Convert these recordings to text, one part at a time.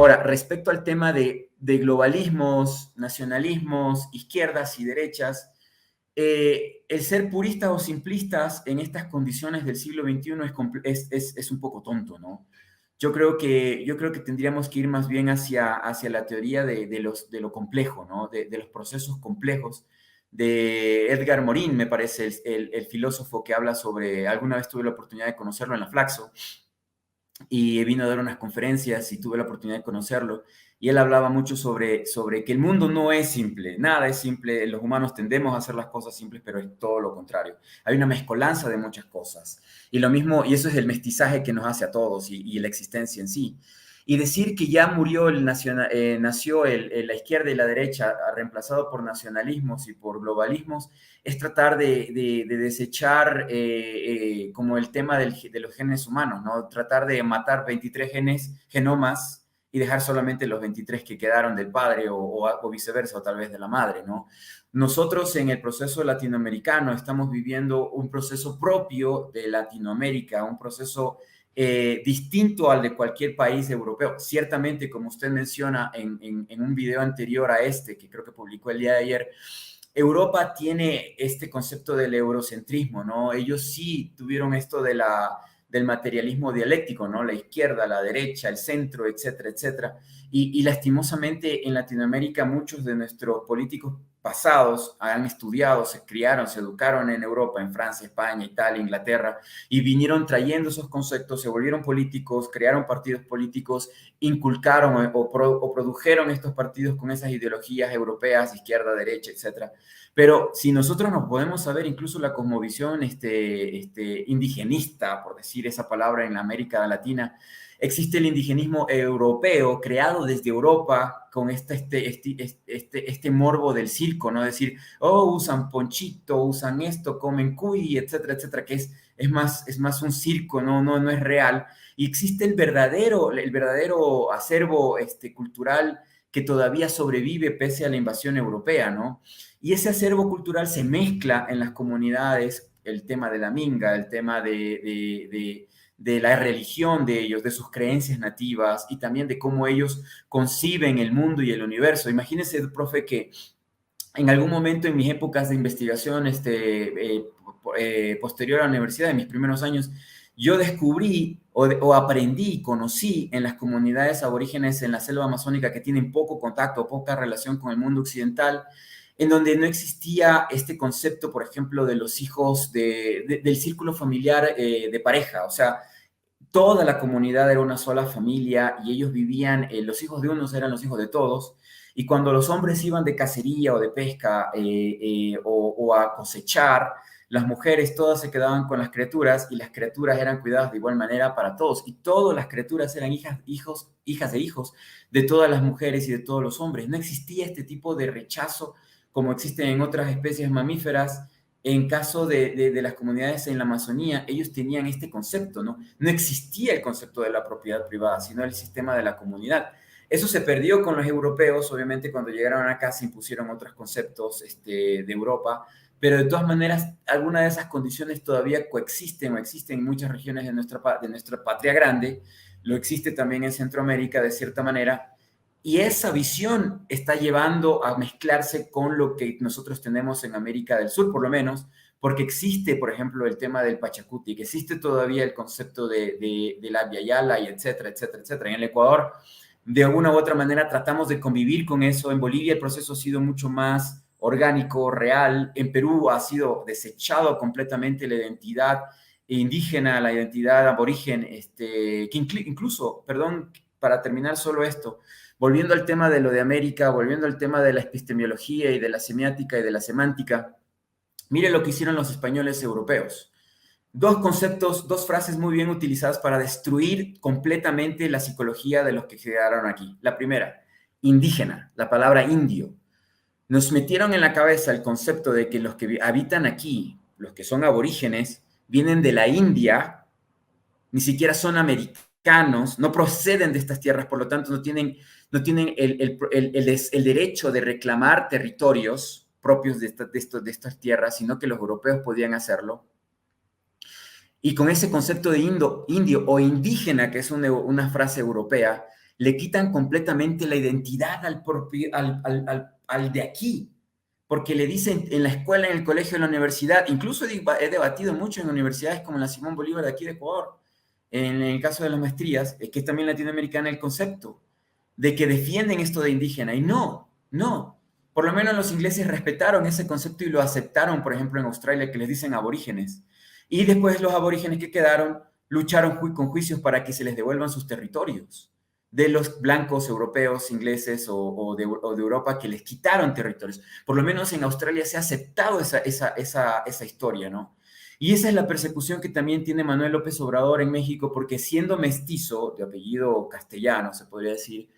Ahora, respecto al tema de globalismos, nacionalismos, izquierdas y derechas, el ser puristas o simplistas en estas condiciones del siglo XXI es un poco tonto, ¿no? Yo creo que tendríamos que ir más bien hacia la teoría de lo complejo, ¿no? De los procesos complejos. De Edgar Morin, me parece, el filósofo que habla sobre, alguna vez tuve la oportunidad de conocerlo en la Flaxo, y vino a dar unas conferencias y tuve la oportunidad de conocerlo. Y él hablaba mucho sobre que el mundo no es simple, nada es simple, los humanos tendemos a hacer las cosas simples, pero es todo lo contrario. Hay una mezcolanza de muchas cosas. Y lo mismo, y eso es el mestizaje que nos hace a todos y la existencia en sí. Y decir que ya murió nació la izquierda y la derecha, reemplazado por nacionalismos y por globalismos, es tratar de desechar como el tema de los genes humanos, ¿no? Tratar de matar 23 genomas y dejar solamente los 23 que quedaron del padre o viceversa, o tal vez de la madre, ¿no? Nosotros en el proceso latinoamericano estamos viviendo un proceso propio de Latinoamérica, un proceso distinto al de cualquier país europeo. Ciertamente, como usted menciona en un video anterior a este, que creo que publicó el día de ayer, Europa tiene este concepto del eurocentrismo, ¿no? Ellos sí tuvieron esto del materialismo dialéctico, ¿no? La izquierda, la derecha, el centro, etcétera, etcétera. Y lastimosamente en Latinoamérica muchos de nuestros políticos pasados han estudiado, se criaron, se educaron en Europa, en Francia, España, Italia, Inglaterra, y vinieron trayendo esos conceptos, se volvieron políticos, crearon partidos políticos, inculcaron o produjeron estos partidos con esas ideologías europeas, izquierda, derecha, etcétera. Pero si nosotros nos podemos saber incluso la cosmovisión indigenista, por decir esa palabra en la América Latina, existe el indigenismo europeo creado desde Europa con este morbo del circo, ¿no? Decir, oh, usan ponchito, usan esto, comen cuy, etcétera, etcétera, que es más un circo, no es real. Y existe el verdadero acervo cultural que todavía sobrevive pese a la invasión europea, ¿no? Y ese acervo cultural se mezcla en las comunidades, el tema de la minga, el tema de la religión de ellos, de sus creencias nativas y también de cómo ellos conciben el mundo y el universo. Imagínese, profe, que en algún momento en mis épocas de investigación posterior a la universidad, en mis primeros años, yo descubrí o aprendí, conocí en las comunidades aborígenes en la selva amazónica que tienen poco contacto, poca relación con el mundo occidental, en donde no existía este concepto, por ejemplo, de los hijos del círculo familiar de pareja. O sea, toda la comunidad era una sola familia y ellos vivían, los hijos de unos eran los hijos de todos. Y cuando los hombres iban de cacería o de pesca o a cosechar, las mujeres todas se quedaban con las criaturas y las criaturas eran cuidadas de igual manera para todos. Y todas las criaturas eran hijas de hijos de todas las mujeres y de todos los hombres. No existía este tipo de rechazo como existe en otras especies mamíferas. En caso de las comunidades en la Amazonía, ellos tenían este concepto, ¿no? No existía el concepto de la propiedad privada, sino el sistema de la comunidad. Eso se perdió con los europeos, obviamente cuando llegaron acá se impusieron otros conceptos de Europa, pero de todas maneras, algunas de esas condiciones todavía coexisten o existen en muchas regiones de nuestra patria grande, lo existe también en Centroamérica de cierta manera, y esa visión está llevando a mezclarse con lo que nosotros tenemos en América del Sur, por lo menos, porque existe, por ejemplo, el tema del Pachacuti, que existe todavía el concepto de la Via Yala y etcétera, etcétera, etcétera. En el Ecuador, de alguna u otra manera, tratamos de convivir con eso. En Bolivia el proceso ha sido mucho más orgánico, real. En Perú ha sido desechado completamente la identidad indígena, la identidad aborigen, que incluso, perdón, para terminar solo esto, volviendo al tema de lo de América, volviendo al tema de la epistemología y de la semiática y de la semántica, mire lo que hicieron los españoles europeos. Dos conceptos, dos frases muy bien utilizadas para destruir completamente la psicología de los que quedaron aquí. La primera, indígena, la palabra indio. Nos metieron en la cabeza el concepto de que los que habitan aquí, los que son aborígenes, vienen de la India, ni siquiera son americanos, no proceden de estas tierras, por lo tanto no tienen el derecho de reclamar territorios propios de estas tierras, sino que los europeos podían hacerlo. Y con ese concepto de indio o indígena, que es una frase europea, le quitan completamente la identidad al de aquí, porque le dicen en la escuela, en el colegio, en la universidad, incluso he debatido mucho en universidades como la Simón Bolívar de aquí de Ecuador, en el caso de las maestrías, que es también latinoamericana, el concepto de que defienden esto de indígena. Y no. Por lo menos los ingleses respetaron ese concepto y lo aceptaron, por ejemplo, en Australia, que les dicen aborígenes. Y después los aborígenes que quedaron lucharon con juicios para que se les devuelvan sus territorios de los blancos europeos, ingleses o de Europa que les quitaron territorios. Por lo menos en Australia se ha aceptado esa historia, ¿no? Y esa es la persecución que también tiene Manuel López Obrador en México, porque siendo mestizo, de apellido castellano, se podría decir,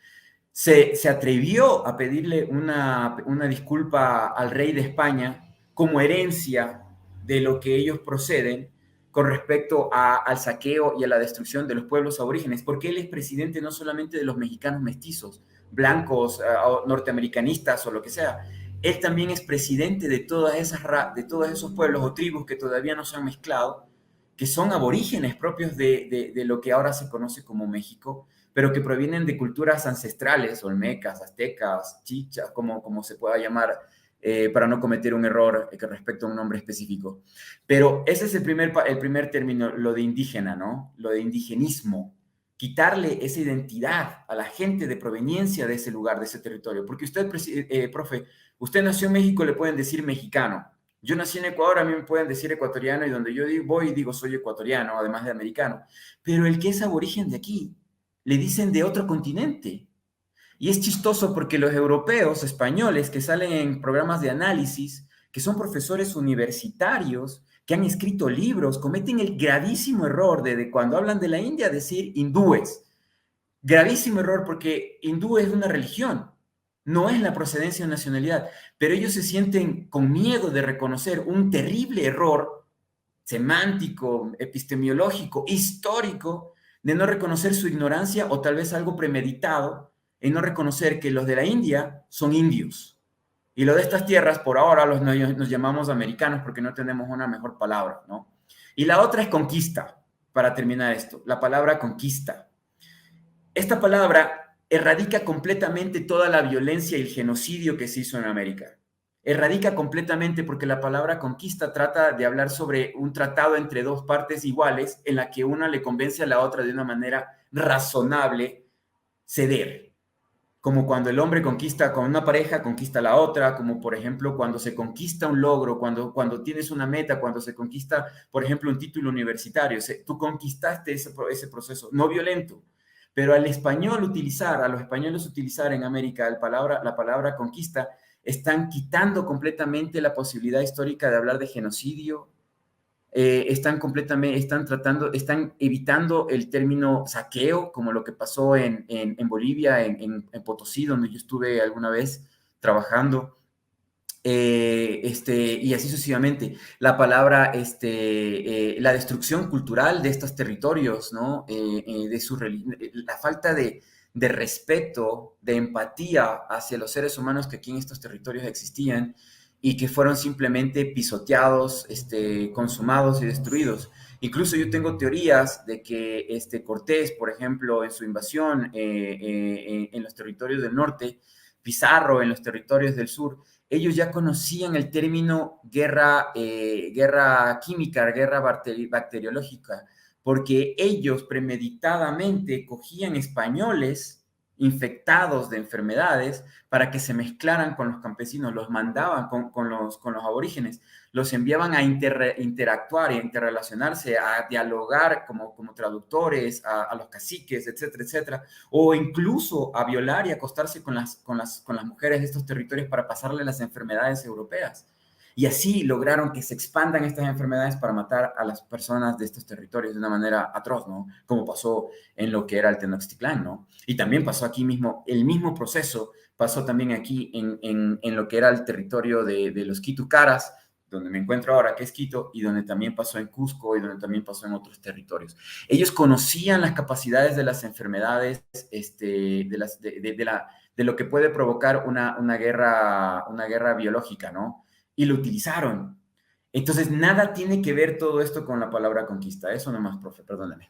se atrevió a pedirle una disculpa al rey de España como herencia de lo que ellos proceden con respecto al saqueo y a la destrucción de los pueblos aborígenes, porque él es presidente no solamente de los mexicanos mestizos, blancos, norteamericanistas o lo que sea, él también es presidente de de todos esos pueblos o tribus que todavía no se han mezclado, que son aborígenes propios de lo que ahora se conoce como México, pero que provienen de culturas ancestrales, olmecas, aztecas, chichas, como se pueda llamar, para no cometer un error respecto a un nombre específico. Pero ese es el primer término, lo de indígena, ¿no? Lo de indigenismo. Quitarle esa identidad a la gente de proveniencia de ese lugar, de ese territorio. Porque usted, profe, usted nació en México, le pueden decir mexicano. Yo nací en Ecuador, a mí me pueden decir ecuatoriano, y donde yo voy digo soy ecuatoriano, además de americano. Pero el que es aborigen de aquí, le dicen de otro continente. Y es chistoso porque los europeos, españoles, que salen en programas de análisis, que son profesores universitarios, que han escrito libros, cometen el gravísimo error de cuando hablan de la India decir hindúes. Gravísimo error porque hindú es una religión, no es la procedencia o nacionalidad, pero ellos se sienten con miedo de reconocer un terrible error semántico, epistemológico, histórico, de no reconocer su ignorancia o tal vez algo premeditado, en no reconocer que los de la India son indios. Y lo de estas tierras, por ahora, nos llamamos americanos porque no tenemos una mejor palabra, ¿no? Y la otra es conquista, para terminar esto, la palabra conquista. Esta palabra erradica completamente toda la violencia y el genocidio que se hizo en América. Erradica completamente porque la palabra conquista trata de hablar sobre un tratado entre dos partes iguales en la que una le convence a la otra de una manera razonable ceder. Como cuando el hombre conquista con una pareja, conquista a la otra, como por ejemplo cuando se conquista un logro, cuando tienes una meta, cuando se conquista, por ejemplo, un título universitario. Tú conquistaste ese proceso, no violento. Pero al español a los españoles utilizar en América la palabra conquista, están quitando completamente la posibilidad histórica de hablar de genocidio, están evitando el término saqueo, como lo que pasó en Bolivia, en Potosí, donde yo estuve alguna vez trabajando, y así sucesivamente. La palabra, la destrucción cultural de estos territorios, ¿no? La falta de respeto, de empatía hacia los seres humanos que aquí en estos territorios existían y que fueron simplemente pisoteados, consumados y destruidos. Incluso yo tengo teorías de que Cortés, por ejemplo, en su invasión en los territorios del norte, Pizarro en los territorios del sur, ellos ya conocían el término guerra química, guerra bacteriológica, porque ellos premeditadamente cogían españoles infectados de enfermedades para que se mezclaran con los campesinos, los mandaban con los aborígenes, los enviaban a interactuar y a interrelacionarse, a dialogar como traductores, a los caciques, etcétera, etcétera, o incluso a violar y acostarse con las mujeres de estos territorios para pasarle las enfermedades europeas. Y así lograron que se expandan estas enfermedades para matar a las personas de estos territorios de una manera atroz, ¿no? Como pasó en lo que era el Tenochtitlán, ¿no? Y también pasó aquí mismo, el mismo proceso pasó también aquí en lo que era el territorio de los Quitucaras, donde me encuentro ahora, que es Quito, y donde también pasó en Cusco y donde también pasó en otros territorios. Ellos conocían las capacidades de las enfermedades, de lo que puede provocar una guerra biológica, ¿no? Y lo utilizaron. Entonces, nada tiene que ver todo esto con la palabra conquista. Eso nomás, profe, perdóname.